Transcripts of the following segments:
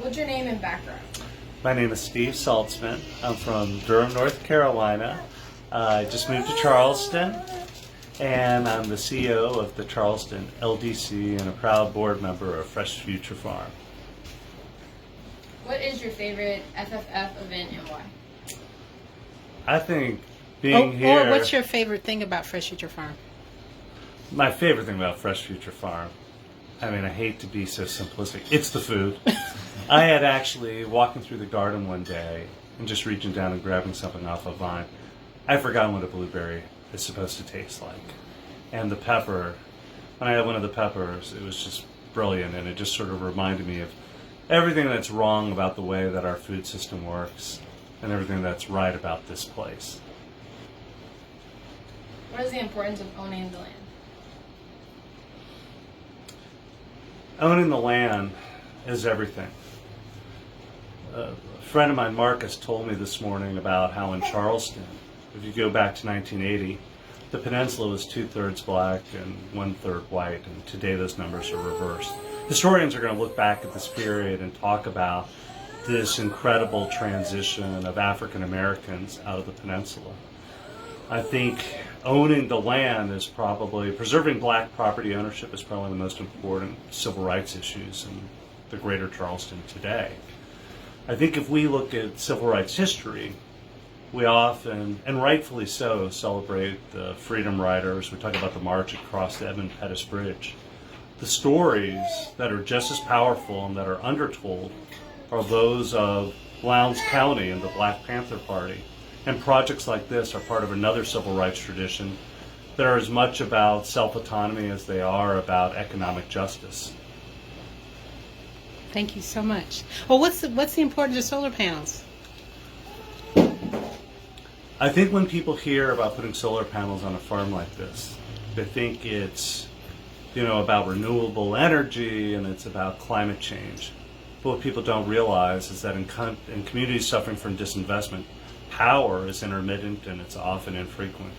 What's your name and background? My name is Steve Saltzman. I'm from Durham, North Carolina. I just moved to Charleston, and I'm the CEO of the Charleston LDC and a proud board member of Fresh Future Farm. What is your favorite FFF event and why? I think being here... Or what's your favorite thing about Fresh Future Farm? My favorite thing about Fresh Future Farm, I mean, I hate to be so simplistic, it's the food. I had actually, walking through the garden one day and just reaching down and grabbing something off a vine, I'd forgotten what a blueberry is supposed to taste like. And the pepper, when I had one of the peppers, it was just brilliant, and it just sort of reminded me of everything that's wrong about the way that our food system works and everything that's right about this place. What is the importance of owning the land? Owning the land is everything. A friend of mine, Marcus, told me this morning about how in Charleston, if you go back to 1980, the peninsula was 2/3 black and 1/3 white, and today those numbers are reversed. Historians are going to look back at this period and talk about this incredible transition of African Americans out of the peninsula. I think owning the land is probably, preserving black property ownership is probably the most important civil rights issues in the greater Charleston today. I think if we look at civil rights history, we often, and rightfully so, celebrate the freedom riders. We talk about the march across the Edmund Pettus Bridge. The stories that are just as powerful and that are undertold are those of Lowndes County and the Black Panther Party. And projects like this are part of another civil rights tradition that are as much about self-autonomy as they are about economic justice. Thank you so much. Well, what's the importance of solar panels? I think when people hear about putting solar panels on a farm like this, they think it's, about renewable energy and it's about climate change. But what people don't realize is that in communities suffering from disinvestment, power is intermittent and it's often infrequent.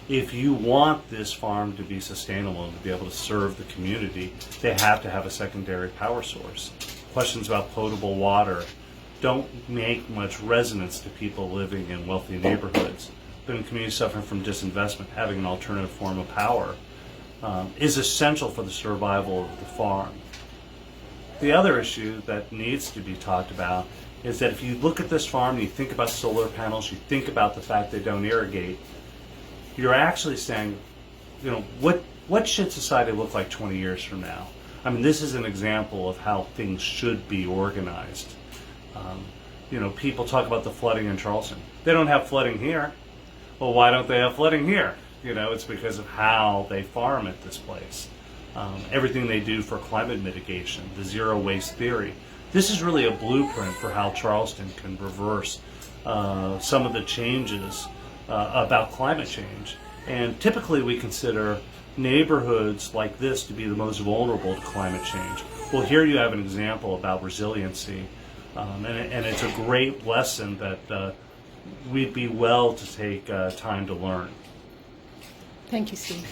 If you want this farm to be sustainable and to be able to serve the community, they have to have a secondary power source. Questions about potable water don't make much resonance to people living in wealthy neighborhoods. But in communities suffering from disinvestment, having an alternative form of power is essential for the survival of the farm. The other issue that needs to be talked about is that if you look at this farm and you think about solar panels, you think about the fact they don't irrigate, you're actually saying, what should society look like 20 years from now? I mean, this is an example of how things should be organized. People talk about the flooding in Charleston. They don't have flooding here. Well, why don't they have flooding here? It's because of how they farm at this place. Everything they do for climate mitigation, the zero waste theory. This is really a blueprint for how Charleston can reverse some of the changes about climate change. And typically we consider neighborhoods like this to be the most vulnerable to climate change. Well, here you have an example about resiliency, and it's a great lesson that we'd be well to take time to learn. Thank you, Steve.